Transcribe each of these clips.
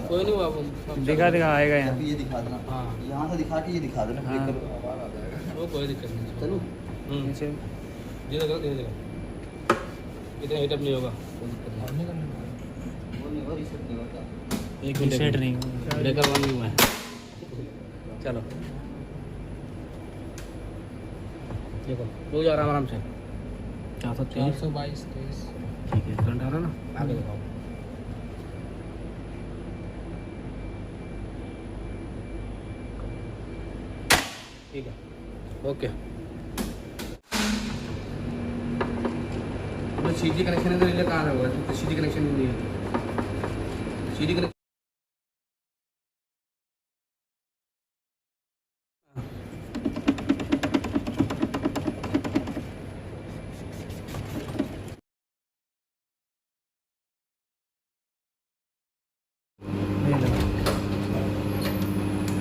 कोई नहीं बाबू, दिखा दिखा आएगा यहाँ। ये दिखा देना। हाँ यहाँ से दिखा के ये दिखा देना। हाँ। वो कोई दिक्कत नहीं। चलो नीचे धीरे धीरे इतना हीटअप नहीं होगा, कोई दिक्कत नहीं। वो नहीं हो रिसेट नहीं होता। एक सेट नहीं ब्रेकर वन नहीं हुआ है। चलो देखो, रुक जाओ आराम से। 422 ठीक है, करंट आ रहा ना, आगे दिखाओ। ठीक है, ओके। तो सीधी कनेक्शन है तो रिले कहाँ होगा? तो सीधी कनेक्शन नहीं है, सीधी कनेक्शन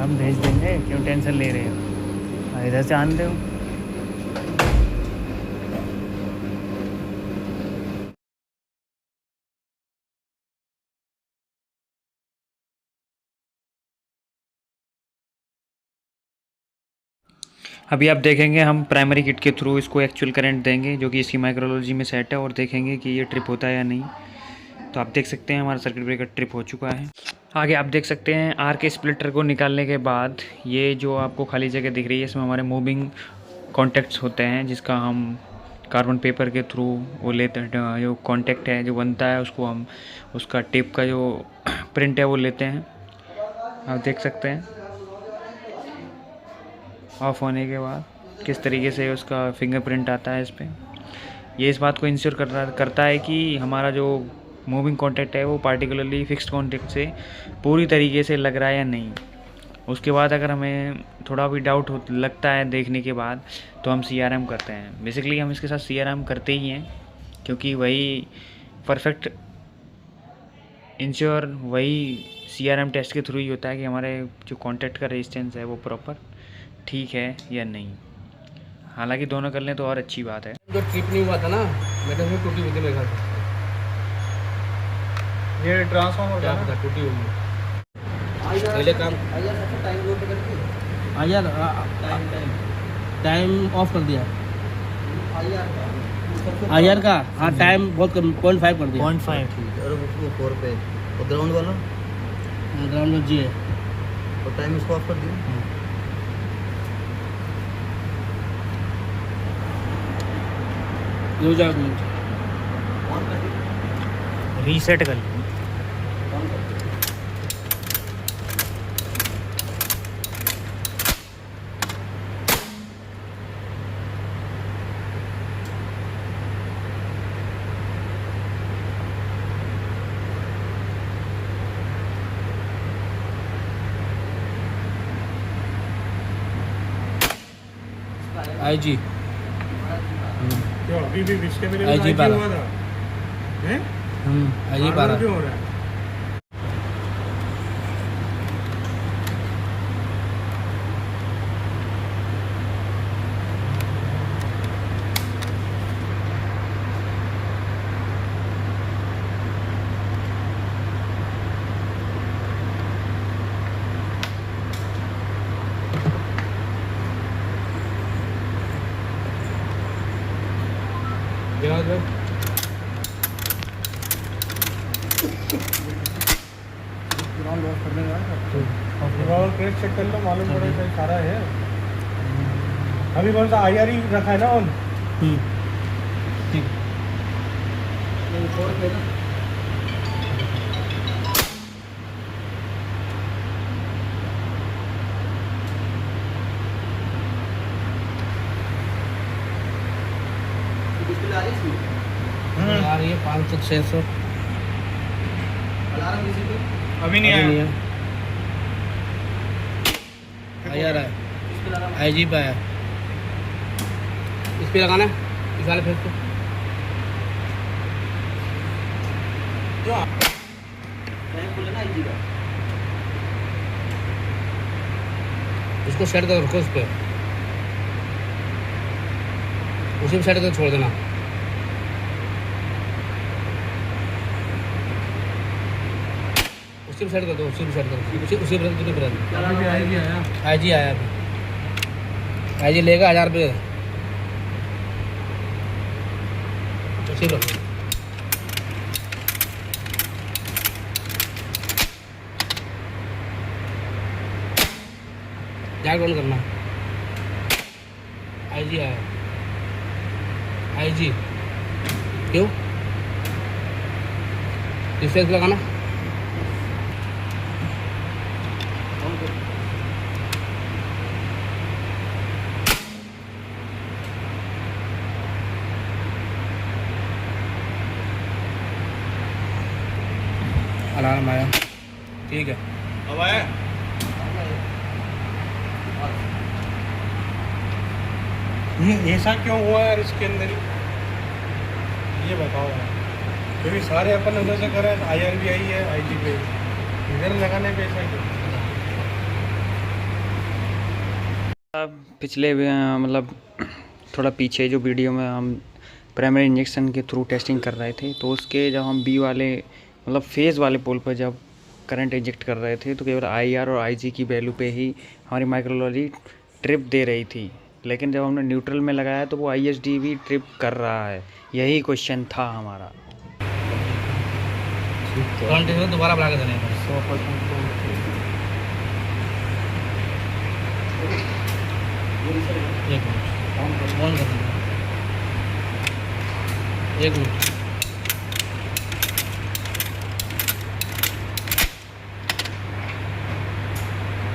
हम भेज देंगे, क्यों टेंशन ले रहे हो? इधर से आने दो। अभी आप देखेंगे हम प्राइमरी किट के थ्रू इसको एक्चुअल करंट देंगे जो कि इसकी माइक्रोलॉजी में सेट है, और देखेंगे कि ये ट्रिप होता है या नहीं। तो आप देख सकते हैं हमारा सर्किट ब्रेकर ट्रिप हो चुका है। आगे आप देख सकते हैं आर के स्प्लिटर को निकालने के बाद ये जो आपको खाली जगह दिख रही है इसमें हमारे मूविंग कॉन्टैक्ट्स होते हैं, जिसका हम कार्बन पेपर के थ्रू वो लेते हैं। जो कॉन्टैक्ट है जो बनता है उसको हम उसका टेप का जो प्रिंट है वो लेते हैं। आप देख सकते हैं ऑफ होने के बाद किस तरीके से उसका फिंगरप्रिंट आता है इस पर। ये इस बात को इंश्योर करता है कि हमारा जो मूविंग कॉन्टैक्ट है वो पार्टिकुलरली फिक्स्ड कॉन्टैक्ट से पूरी तरीके से लग रहा है या नहीं। उसके बाद अगर हमें थोड़ा भी डाउट लगता है देखने के बाद तो हम CRM करते हैं। बेसिकली हम इसके साथ CRM करते ही हैं क्योंकि वही परफेक्ट इंश्योर वही CRM टेस्ट के थ्रू ही होता है कि हमारे जो कॉन्टैक्ट का रेजिस्टेंस है वो प्रॉपर ठीक है या नहीं। हालांकि दोनों कर लें तो और अच्छी बात है। जो ट्रिप नहीं हुआ था ना, मैं तो टूटी हुई थी मेरे घर से। ये ट्रांसफार्मर क्या पता टूटी हुई है। पहले काम टाइम लो करके यार, टाइम ऑफ कर दिया IR का। हाँ टाइम बहुत कम, 0.5 कर दिया। 0.5 और वो 4 पे और ग्राउंड वाला ग्राउंड में जी है। और टाइम इसको ऑफ कर दिया। दो चार मिनट ऑन कर दिया। रीसेट कर लें। ऑन कर दिया। IG क्यों अभी भी विच कैमरे में IG IG बारह। हुआ था हैं? IG बार-बार 12। क्यों हो रहा है? क्या हो ग्राउंड ऑफ करने का और प्रेस चेक कर लो, मालूम पड़े कहीं सारा है। अभी कौन सा IR ही रखा है ना ऑन? ठीक। नहीं 4 पे ना डिस्प्ले आ रही है इसमें। आ रही है 500-600। अलार्म किसी पे अभी नहीं आया। IR है, इस पे अलार्म IG पे आया। इस पे लगाना है, इस वाले फेस पे। टाइम खुले ना IG का। इसको सेट कर रखो, उस पे उसी में सेट कर छोड़ देना। उसी पे सेट कर दो, उसी पे सेट कर दो, उसी पे कितने पे अभी भी आया आई जी आया अभी, आई जी लेगा 1000 रुपये। उसी पे जैक ऑन करना। आई जी आया, आई जी क्यों डिस्टेंस लगाना। अलार्म आया, ठीक है। अब आया। ये ऐसा क्यों हुआ यार इसके अंदर ही, ये बताओ यार। क्योंकि सारे अपन उधर से कर रहे हैं, IRBI है, IG पे, इधर लगाने पे ऐसा क्यों? पिछले मतलब थोड़ा पीछे जो वीडियो में हम प्राइमरी इंजेक्शन के थ्रू टेस्टिंग कर रहे थे, तो उसके जब हम बी वाले मतलब फेज़ वाले पोल पर जब करंट इंजेक्ट कर रहे थे तो केवल IR और IG की वैल्यू पे ही हमारी माइक्रोलॉजी ट्रिप दे रही थी, लेकिन जब हमने न्यूट्रल में लगाया तो वो ISD भी ट्रिप कर रहा है। यही क्वेश्चन था हमारा। दोबारा बढ़ा के देने 100%। एक मिनट ऑन कर देना, एक मिनट।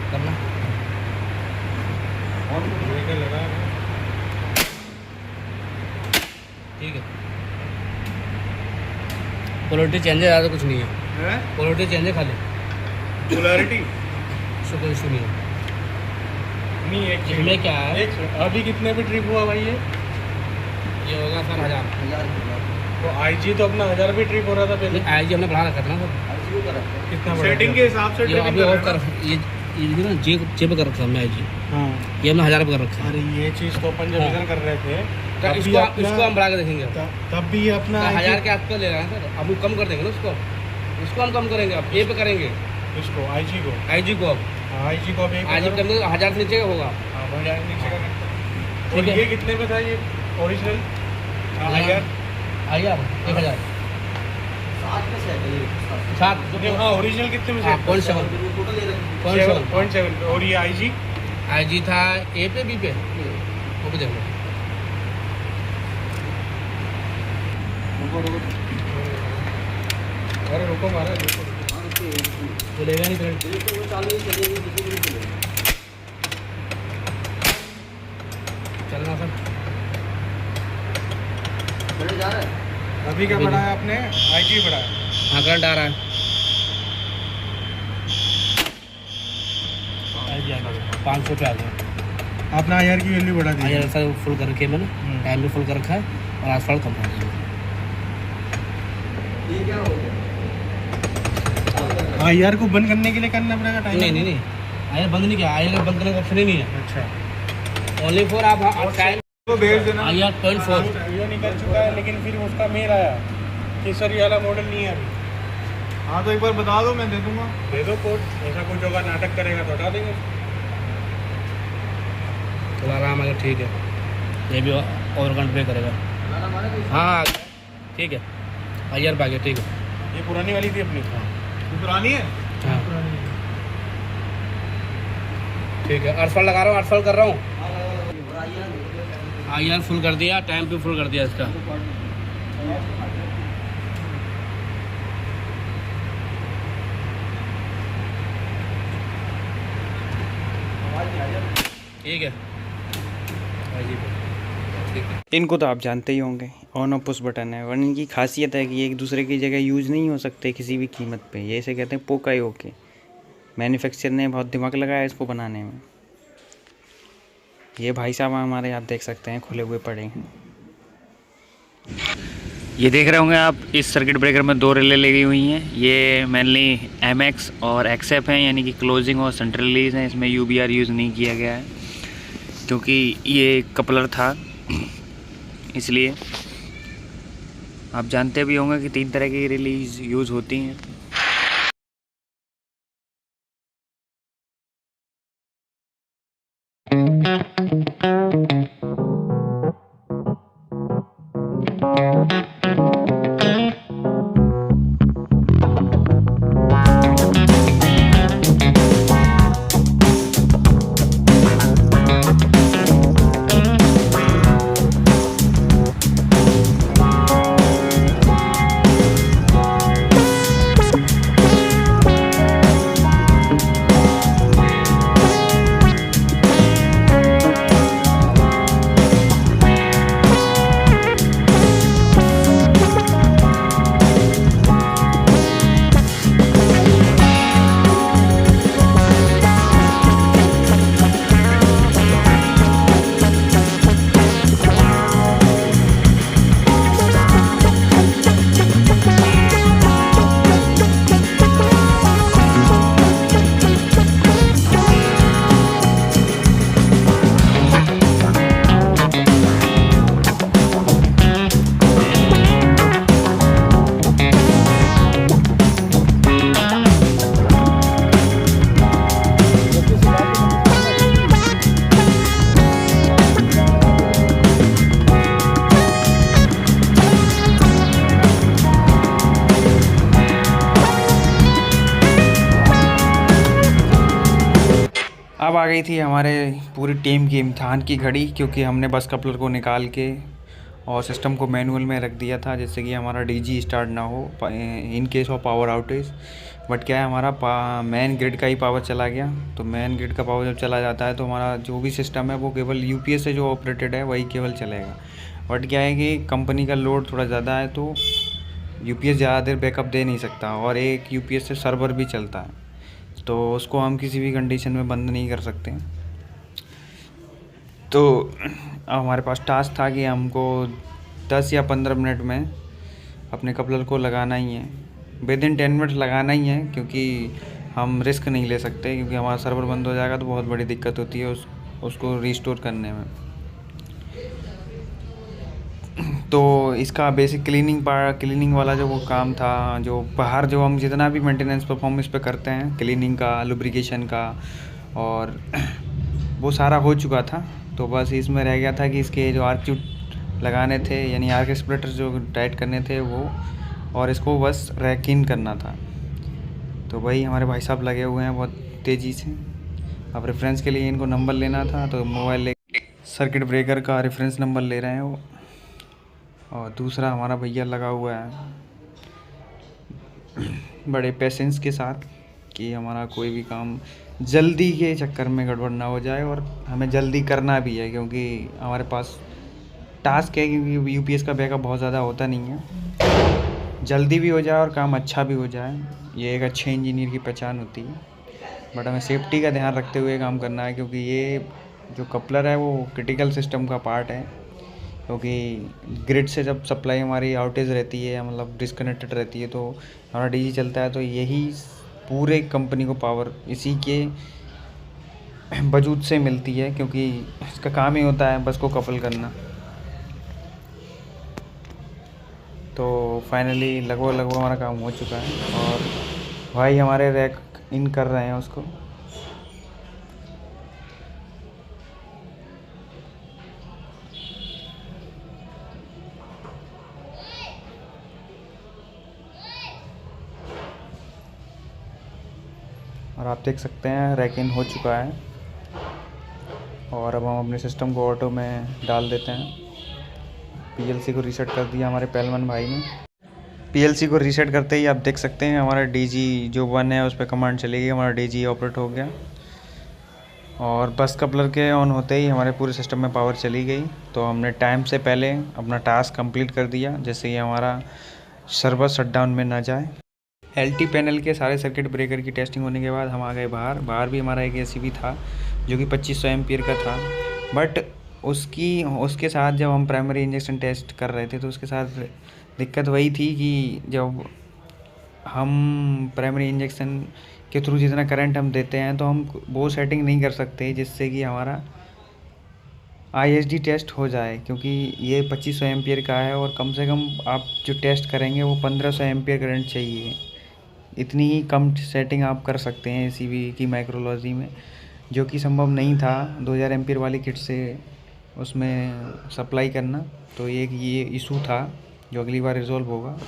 करना लगा ठीक है। पोलरिटी चेंज है, ज़्यादा कुछ नहीं है। पोलरिटी चेंज है खाली, पोलैरिटी उससे कोई इशू नहीं है। नहीं। एक इसमें क्या है, अभी कितने पे ट्रिप हुआ भाई ये होगा सर 1000। तो IG तो अपना 1000 पे ट्रिप हो रहा था पहले। आई जी हमने बढ़ा रखा था ना सर, कितना सेटिंग के हिसाब से ये अभी ऑफ कर, ये ना जे पे कर रखा हमने आई जी। हाँ। ये हमने 1000 पे कर रखा है। अरे ये चीज़ तो अपन जब इधर कर रहे थे तो तब भी इसको अपना- इसको हम बढ़ा के देखेंगे। तब भी ये अपना 1000 के आसपास ले रहा है सर, अब कम कर देंगे ना उसको, इसको हम कम करेंगे, अब ए पे करेंगे इसको IG को आई जी को। अब IG को अभी आई जी करने 1000 से नीचे होगा। नीचे का रखते। ठीक और है। ये कितने पे था ये ओरिजिनल? IR 1000 7 हाँ ओरिजिनल कितने में से? 0.7 0.7 और ये IG आई जी था ए पे बी पे, वो भी देख लो। अरे रुको मारा रुको। बोलेगा नहीं करंट, चलना सर। अभी क्या बढ़ाया आपने? IG बढ़ाया। हाँ करंट आ रहा है, आई जी आ गया 500 पे आ गया। आपने IR की वैल्यू बढ़ा दी। आई सर फुल कर रखी है मैंने, टाइम भी फुल कर रखा है और आसफाल्ट कम कर दिया। IR को बंद करने के लिए करना पड़ेगा टाइम? नहीं आई बंद नहीं किया, आई बंद करने का ऑप्शन ही नहीं है। अच्छा ओनली फॉर आप टाइम तो भेज देना। आई 0.4 ये निकल चुका है, लेकिन फिर उसका मेल आया कि सर ये वाला मॉडल नहीं है अभी। हाँ तो एक बार बता दो, मैं दे दूंगा। दे दो कोड, ऐसा कुछ होगा नाटक करेगा तो हटा देंगे। तो आराम अगर ठीक है, ये भी ओवर करंट पे करेगा। हाँ ठीक है, IR पे आ गया, ठीक है। ये पुरानी वाली थी अपनी। ये पुरानी है? हाँ ठीक है, आसफाल्ट लगा रहा हूँ, आसफाल्ट कर रहा हूँ। IR फुल कर दिया, टाइम भी फुल कर दिया इसका। ठीक है, इनको तो आप जानते ही होंगे, ऑन और पुश बटन है, और इनकी खासियत है कि ये एक दूसरे की जगह यूज़ नहीं हो सकते किसी भी कीमत पे। ये इसे कहते हैं पोकाई ओके। मैन्युफैक्चर ने बहुत दिमाग लगाया इसको बनाने में। ये भाई साहब हमारे, आप देख सकते हैं खुले हुए पड़े हैं। ये देख रहे होंगे आप, इस सर्किट ब्रेकर में 2 रिले लगी हुई हैं। ये मेनली MX और XF हैं, यानी कि क्लोजिंग और सेंट्रल रिलीज हैं। इसमें UBR यूज़ नहीं किया गया है क्योंकि ये कपलर था, इसलिए। आप जानते भी होंगे कि 3 तरह की रिलीज यूज़ होती हैं। अब आ गई थी हमारे पूरी टीम की इम्तिहान की घड़ी, क्योंकि हमने बस कपलर को निकाल के और सिस्टम को मैनुअल में रख दिया था, जिससे कि हमारा डीजी स्टार्ट ना हो in case of power outage. But क्या है, हमारा मेन ग्रिड का ही पावर चला गया। तो मेन ग्रिड का पावर जब चला जाता है तो हमारा जो भी सिस्टम है वो केवल यूपीएस से जो ऑपरेटेड है वही केवल चलेगा। बट क्या है कि कंपनी का लोड थोड़ा ज़्यादा है, तो यूपीएस ज़्यादा देर बैकअप दे नहीं सकता, और एक यूपीएस से सर्वर भी चलता है, तो उसको हम किसी भी कंडीशन में बंद नहीं कर सकते। तो हमारे पास टास्क था कि हमको 10 या 15 मिनट में अपने कपलर को लगाना ही है, विद इन 10 मिनट लगाना ही है, क्योंकि हम रिस्क नहीं ले सकते, क्योंकि हमारा सर्वर बंद हो जाएगा तो बहुत बड़ी दिक्कत होती है उसको रिस्टोर करने में। तो इसका बेसिक क्लीनिंग वाला जो वो काम था, जो बाहर जो हम जितना भी मेंटेनेंस परफॉर्म इस पे करते हैं, क्लीनिंग का, लुब्रिकेशन का, और वो सारा हो चुका था। तो बस इसमें रह गया था कि इसके जो आर्क लगाने थे, यानी आर्क स्प्लिटर जो टाइट करने थे वो, और इसको बस रैक इन करना था। तो वही हमारे भाई साहब लगे हुए हैं बहुत तेज़ी से। अब रेफरेंस के लिए इनको नंबर लेना था, तो मोबाइल ले सर्किट ब्रेकर का रेफरेंस नंबर ले रहे हैं वो, और दूसरा हमारा भैया लगा हुआ है बड़े पेशेंस के साथ कि हमारा कोई भी काम जल्दी के चक्कर में गड़बड़ ना हो जाए, और हमें जल्दी करना भी है, क्योंकि हमारे पास टास्क है, क्योंकि यूपीएस का बैकअप बहुत ज़्यादा होता नहीं है। जल्दी भी हो जाए और काम अच्छा भी हो जाए, ये एक अच्छे इंजीनियर की पहचान होती है। बट हमें सेफ्टी का ध्यान रखते हुए काम करना है, क्योंकि ये जो कपलर है वो क्रिटिकल सिस्टम का पार्ट है, क्योंकि ग्रिड से जब सप्लाई हमारी आउटेज रहती है, मतलब डिस्कनेक्टेड रहती है, तो हमारा डीजी चलता है, तो यही पूरे कंपनी को पावर इसी के वजूद से मिलती है, क्योंकि इसका काम ही होता है बस को कपल करना। तो फाइनली लगभग हमारा काम हो चुका है, और भाई हमारे रैक इन कर रहे हैं उसको। और आप देख सकते हैं रैक इन हो चुका है, और अब हम अपने सिस्टम को ऑटो में डाल देते हैं। पीएलसी को रीसेट कर दिया हमारे पहलवान भाई ने। पीएलसी को रीसेट करते ही आप देख सकते हैं हमारा डीजी जो 1 है उस पर कमांड चली गई, हमारा डीजी ऑपरेट हो गया, और बस कपलर के ऑन होते ही हमारे पूरे सिस्टम में पावर चली गई। तो हमने टाइम से पहले अपना टास्क कंप्लीट कर दिया, जैसे कि हमारा सर्वर शटडाउन में ना जाए। एलटी पैनल के सारे सर्किट ब्रेकर की टेस्टिंग होने के बाद हम आ गए बाहर भी हमारा एक एसीबी था जो कि 2500 एम्पियर का था। बट उसके साथ जब हम प्राइमरी इंजेक्शन टेस्ट कर रहे थे तो उसके साथ दिक्कत वही थी कि जब हम प्राइमरी इंजेक्शन के थ्रू जितना करंट हम देते हैं तो हम वो सेटिंग नहीं कर सकते जिससे कि हमारा ISD टेस्ट हो जाए, क्योंकि ये 2500 एम्पियर का है और कम से कम आप जो टेस्ट करेंगे वो 1500 एम्पियर करंट चाहिए। इतनी ही कम सेटिंग आप कर सकते हैं ACB की माइक्रोलॉजी में, जो कि संभव नहीं था 2000 एम्पियर वाली किट से उसमें सप्लाई करना। तो एक ये इशू था जो अगली बार रिजॉल्व होगा।